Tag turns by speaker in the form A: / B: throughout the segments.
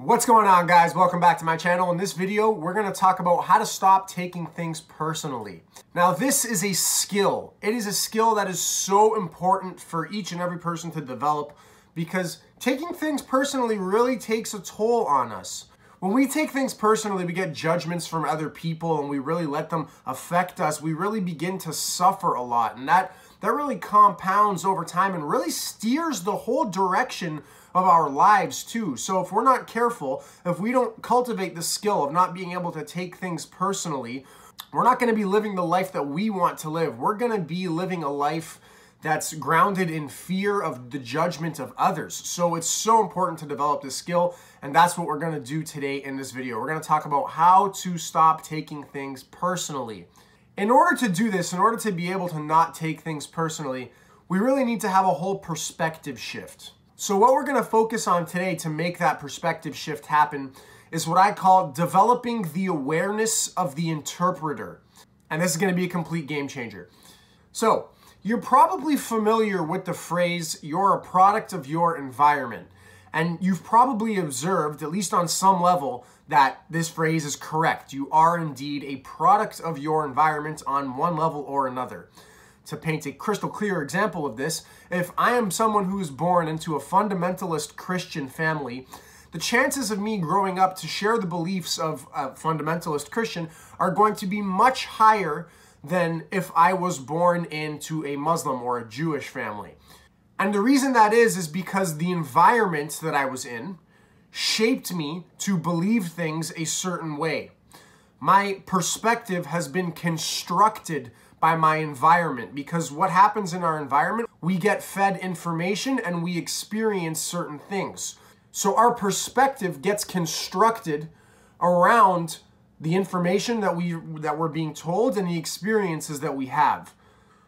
A: What's going on, guys? Welcome back to my channel. In this video, we're going to talk about how to stop taking things personally. Now, this is a skill. It is a skill that is so important for each and every person to develop because taking things personally really takes a toll on us. When we take things personally, we get judgments from other people and we really let them affect us. We really begin to suffer a lot, and that really compounds over time and really steers the whole direction of our lives too. So if we're not careful, if we don't cultivate the skill of not being able to take things personally, we're not going to be living the life that we want to live. We're going to be living a life that's grounded in fear of the judgment of others. So it's so important to develop this skill, and that's what we're going to do today in this video. We're going to talk about how to stop taking things personally. In order to do this, in order to be able to not take things personally, we really need to have a whole perspective shift. So what we're going to focus on today to make that perspective shift happen is what I call developing the awareness of the interpreter. And this is going to be a complete game changer. So you're probably familiar with the phrase, you're a product of your environment. And you've probably observed, at least on some level, that this phrase is correct. You are indeed a product of your environment on one level or another. To paint a crystal clear example of this, if I am someone who is born into a fundamentalist Christian family, the chances of me growing up to share the beliefs of a fundamentalist Christian are going to be much higher than if I was born into a Muslim or a Jewish family. And the reason that is because the environment that I was in shaped me to believe things a certain way. My perspective has been constructed by my environment, because what happens in our environment, we get fed information and we experience certain things. So our perspective gets constructed around the information that we're being told and the experiences that we have.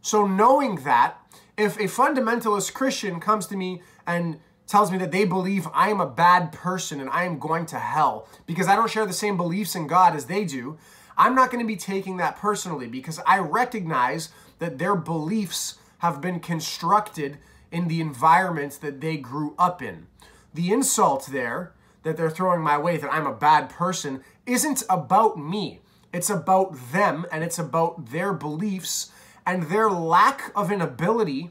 A: So knowing that, if a fundamentalist Christian comes to me and tells me that they believe I am a bad person and I am going to hell because I don't share the same beliefs in God as they do, I'm not going to be taking that personally because I recognize that their beliefs have been constructed in the environment that they grew up in. The insult there that they're throwing my way, that I'm a bad person, isn't about me. It's about them, and it's about their beliefs and their lack of an ability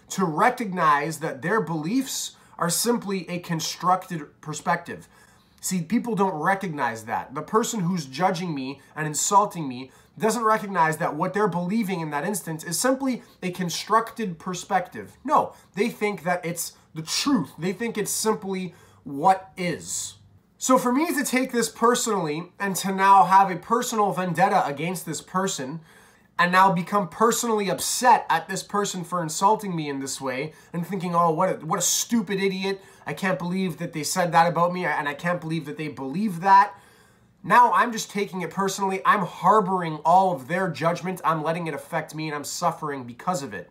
A: to recognize that their beliefs are simply a constructed perspective. See, people don't recognize that. The person who's judging me and insulting me doesn't recognize that what they're believing in that instance is simply a constructed perspective. No, they think that it's the truth. They think it's simply what is. So for me to take this personally and to now have a personal vendetta against this person and now become personally upset at this person for insulting me in this way and thinking, oh, what a stupid idiot. I can't believe that they said that about me, and I can't believe that they believe that. Now I'm just taking it personally. I'm harboring all of their judgment. I'm letting it affect me, and I'm suffering because of it.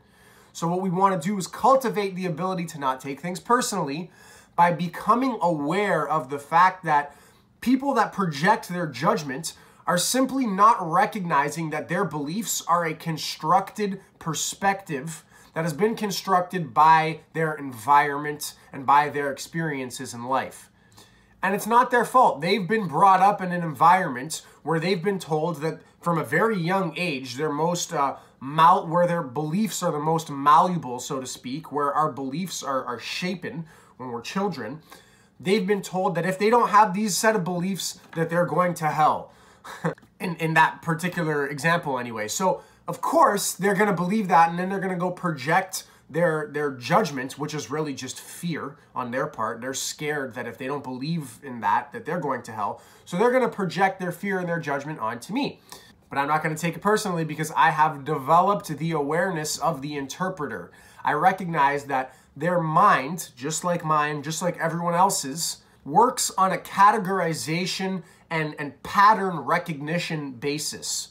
A: So what we want to do is cultivate the ability to not take things personally by becoming aware of the fact that people that project their judgment are simply not recognizing that their beliefs are a constructed perspective that has been constructed by their environment and by their experiences in life. And it's not their fault. They've been brought up in an environment where they've been told that from a very young age, their most where their beliefs are the most malleable, so to speak, where our beliefs are shapen when we're children. They've been told that if they don't have these set of beliefs, that they're going to hell. in that particular example anyway. So of course they're going to believe that, and then they're going to go project their judgment, which is really just fear on their part. They're scared that if they don't believe in that they're going to hell. So they're going to project their fear and their judgment onto me. But I'm not going to take it personally because I have developed the awareness of the interpreter. I recognize that their mind, just like mine, just like everyone else's, works on a categorization and pattern recognition basis.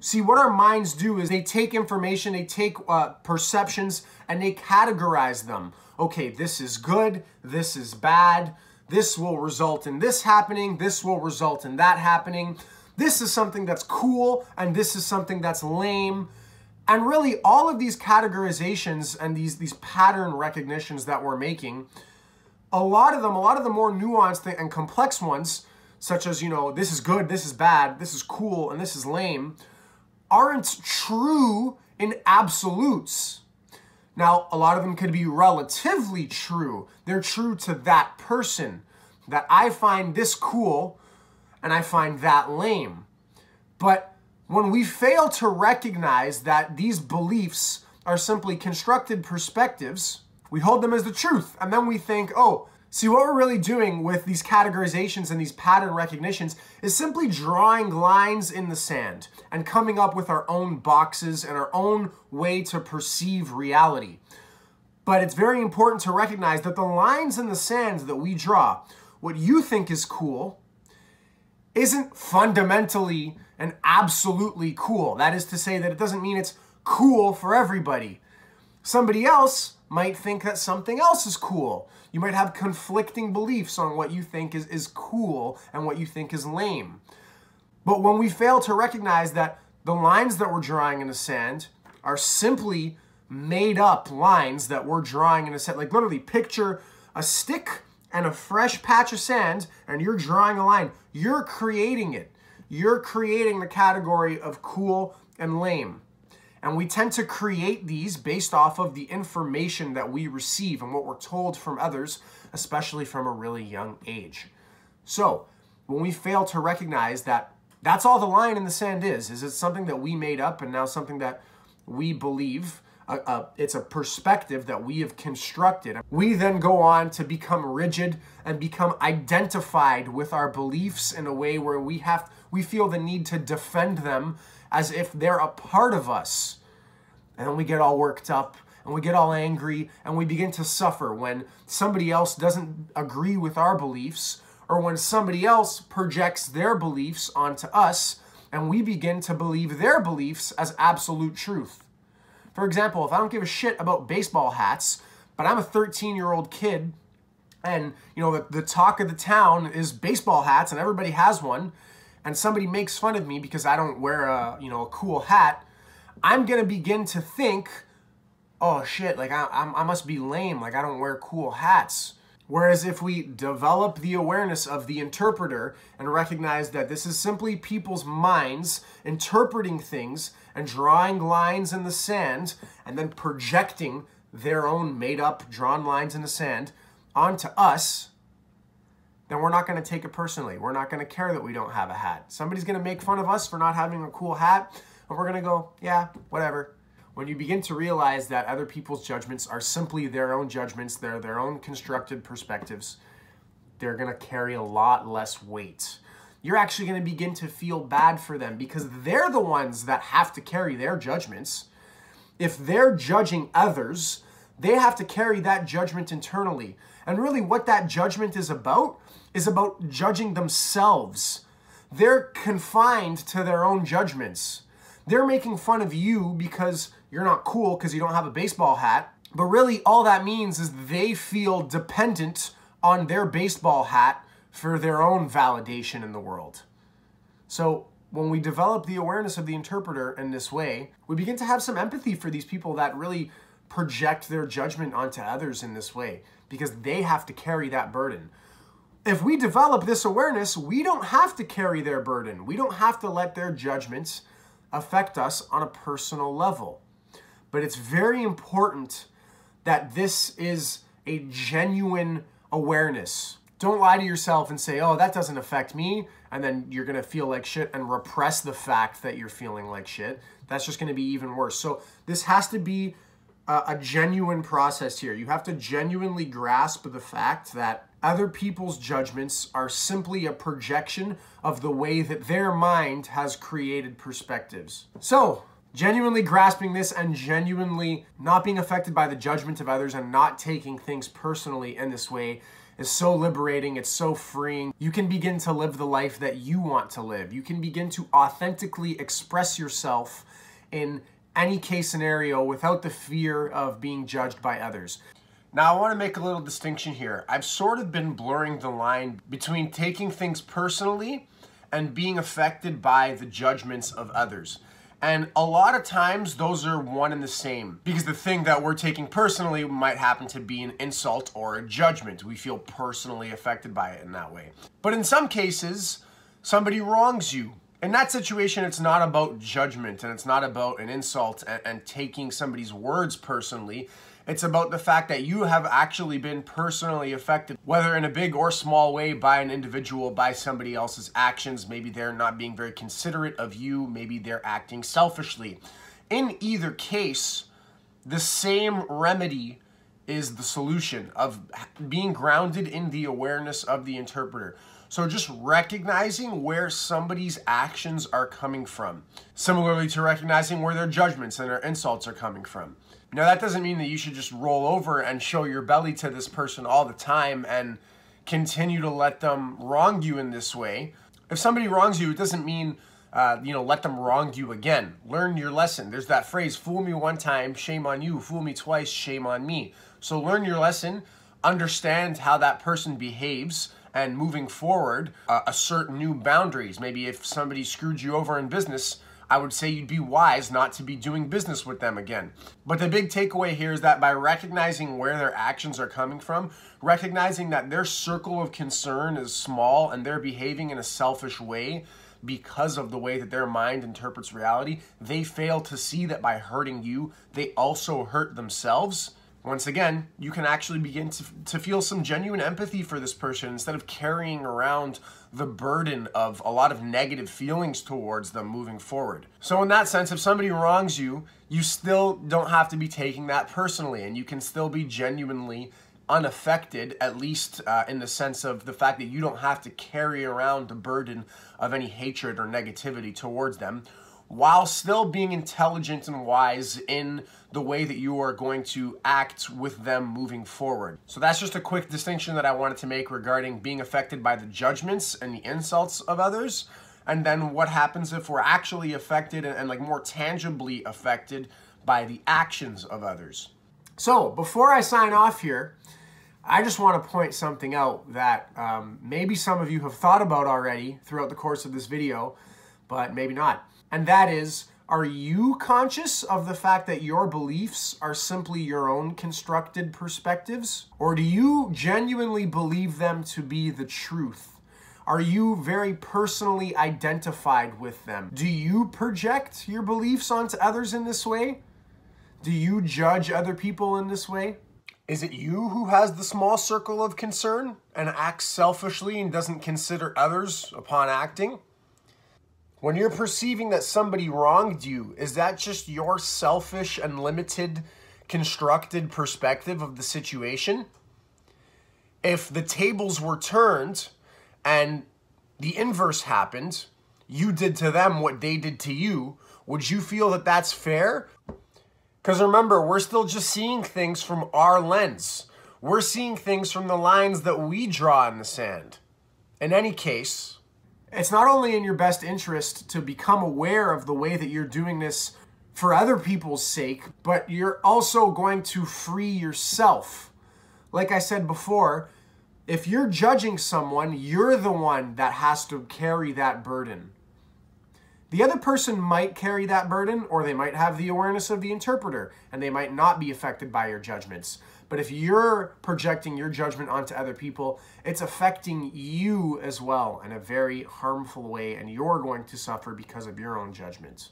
A: See, what our minds do is they take information, they take perceptions, and they categorize them. Okay, this is good, this is bad, this will result in this happening, this will result in that happening, this is something that's cool, and this is something that's lame. And really, all of these categorizations and these pattern recognitions that we're making A lot of the more nuanced and complex ones, such as, this is good, this is bad, this is cool, and this is lame, aren't true in absolutes. Now, a lot of them could be relatively true. They're true to that person, that I find this cool and I find that lame. But when we fail to recognize that these beliefs are simply constructed perspectives, we hold them as the truth. And then we think, oh, see, what we're really doing with these categorizations and these pattern recognitions is simply drawing lines in the sand and coming up with our own boxes and our own way to perceive reality. But it's very important to recognize that the lines in the sand that we draw, what you think is cool, isn't fundamentally and absolutely cool. That is to say that it doesn't mean it's cool for everybody. Somebody else might think that something else is cool. You might have conflicting beliefs on what you think is cool and what you think is lame. But when we fail to recognize that the lines that we're drawing in the sand are simply made up lines that we're drawing in the sand, like literally picture a stick and a fresh patch of sand and you're drawing a line. You're creating it. You're creating the category of cool and lame. And we tend to create these based off of the information that we receive and what we're told from others, especially from a really young age. So when we fail to recognize that that's all the line in the sand is it something that we made up and now something that we believe, it's a perspective that we have constructed. We then go on to become rigid and become identified with our beliefs in a way where we feel the need to defend them as if they're a part of us. And then we get all worked up and we get all angry and we begin to suffer when somebody else doesn't agree with our beliefs or when somebody else projects their beliefs onto us and we begin to believe their beliefs as absolute truth. For example, if I don't give a shit about baseball hats, but I'm a 13-year-old kid and the talk of the town is baseball hats and everybody has one, and somebody makes fun of me because I don't wear a cool hat, I'm gonna begin to think, oh shit, like I must be lame, like I don't wear cool hats. Whereas if we develop the awareness of the interpreter and recognize that this is simply people's minds interpreting things and drawing lines in the sand and then projecting their own made-up drawn lines in the sand onto us, then we're not going to take it personally. We're not going to care that we don't have a hat. Somebody's going to make fun of us for not having a cool hat, and we're going to go, yeah, whatever. When you begin to realize that other people's judgments are simply their own judgments, they're their own constructed perspectives, they're going to carry a lot less weight. You're actually going to begin to feel bad for them because they're the ones that have to carry their judgments. If they're judging others, they have to carry that judgment internally. And really what that judgment is about judging themselves. They're confined to their own judgments. They're making fun of you because you're not cool because you don't have a baseball hat. But really all that means is they feel dependent on their baseball hat for their own validation in the world. So when we develop the awareness of the interpreter in this way, we begin to have some empathy for these people that really project their judgment onto others in this way because they have to carry that burden. If we develop this awareness, we don't have to carry their burden. We don't have to let their judgments affect us on a personal level. But it's very important that this is a genuine awareness. Don't lie to yourself and say, oh, that doesn't affect me, and then you're going to feel like shit and repress the fact that you're feeling like shit. That's just going to be even worse. So this has to be a genuine process here. You have to genuinely grasp the fact that other people's judgments are simply a projection of the way that their mind has created perspectives. So, genuinely grasping this and genuinely not being affected by the judgment of others and not taking things personally in this way is so liberating, it's so freeing. You can begin to live the life that you want to live. You can begin to authentically express yourself in any case scenario without the fear of being judged by others. Now, I want to make a little distinction here. I've sort of been blurring the line between taking things personally and being affected by the judgments of others. And a lot of times those are one and the same, because the thing that we're taking personally might happen to be an insult or a judgment. We feel personally affected by it in that way. But in some cases, somebody wrongs you. In that situation, it's not about judgment and it's not about an insult and taking somebody's words personally. It's about the fact that you have actually been personally affected, whether in a big or small way, by an individual, by somebody else's actions. Maybe they're not being very considerate of you. Maybe they're acting selfishly. In either case, the same remedy is the solution of being grounded in the awareness of the interpreter. So just recognizing where somebody's actions are coming from. Similarly to recognizing where their judgments and their insults are coming from. Now, that doesn't mean that you should just roll over and show your belly to this person all the time and continue to let them wrong you in this way. If somebody wrongs you, it doesn't mean, let them wrong you again. Learn your lesson. There's that phrase, fool me one time, shame on you. Fool me twice, shame on me. So learn your lesson, understand how that person behaves, and moving forward, assert new boundaries. Maybe if somebody screwed you over in business, I would say you'd be wise not to be doing business with them again. But the big takeaway here is that by recognizing where their actions are coming from, recognizing that their circle of concern is small and they're behaving in a selfish way because of the way that their mind interprets reality, they fail to see that by hurting you, they also hurt themselves. Once again, you can actually begin to feel some genuine empathy for this person instead of carrying around the burden of a lot of negative feelings towards them moving forward. So in that sense, if somebody wrongs you, you still don't have to be taking that personally, and you can still be genuinely unaffected, at least in the sense of the fact that you don't have to carry around the burden of any hatred or negativity towards them, while still being intelligent and wise in the way that you are going to act with them moving forward. So that's just a quick distinction that I wanted to make regarding being affected by the judgments and the insults of others, and then what happens if we're actually affected and like more tangibly affected by the actions of others. So before I sign off here, I just want to point something out that maybe some of you have thought about already throughout the course of this video, but maybe not. And that is, are you conscious of the fact that your beliefs are simply your own constructed perspectives? Or do you genuinely believe them to be the truth? Are you very personally identified with them? Do you project your beliefs onto others in this way? Do you judge other people in this way? Is it you who has the small circle of concern and acts selfishly and doesn't consider others upon acting? When you're perceiving that somebody wronged you, is that just your selfish and limited, constructed perspective of the situation? If the tables were turned and the inverse happened, you did to them what they did to you, would you feel that that's fair? Because remember, we're still just seeing things from our lens. We're seeing things from the lines that we draw in the sand. In any case, it's not only in your best interest to become aware of the way that you're doing this for other people's sake, but you're also going to free yourself. Like I said before, if you're judging someone, you're the one that has to carry that burden. The other person might carry that burden, or they might have the awareness of the interpreter, and they might not be affected by your judgments. But if you're projecting your judgment onto other people, it's affecting you as well in a very harmful way, and you're going to suffer because of your own judgments.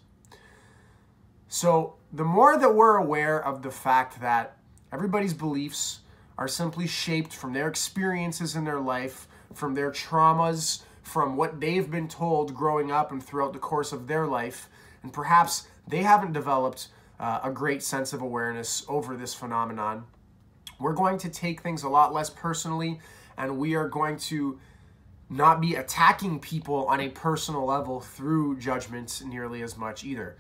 A: So the more that we're aware of the fact that everybody's beliefs are simply shaped from their experiences in their life, from their traumas, from what they've been told growing up and throughout the course of their life, and perhaps they haven't developed a great sense of awareness over this phenomenon, we're going to take things a lot less personally, and we are going to not be attacking people on a personal level through judgments nearly as much either.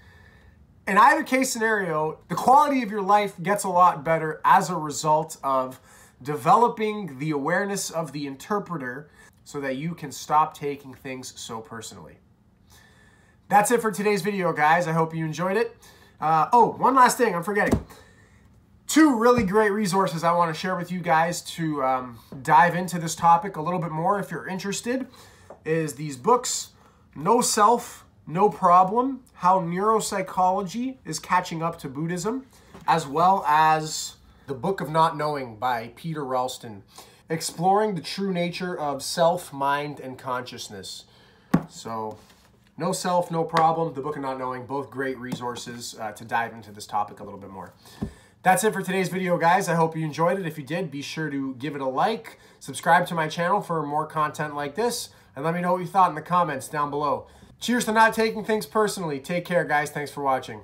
A: In either case scenario, the quality of your life gets a lot better as a result of developing the awareness of the interpreter so that you can stop taking things so personally. That's it for today's video, guys. I hope you enjoyed it. Oh, one last thing I'm forgetting. Two really great resources I want to share with you guys to dive into this topic a little bit more if you're interested is these books, No Self, No Problem, How Neuropsychology is Catching Up to Buddhism, as well as The Book of Not Knowing by Peter Ralston, exploring the true nature of self, mind, and consciousness. So, No Self, No Problem, The Book of Not Knowing, both great resources to dive into this topic a little bit more. That's it for today's video, guys. I hope you enjoyed it. If you did, be sure to give it a like, subscribe to my channel for more content like this, and let me know what you thought in the comments down below. Cheers to not taking things personally. Take care, guys. Thanks for watching.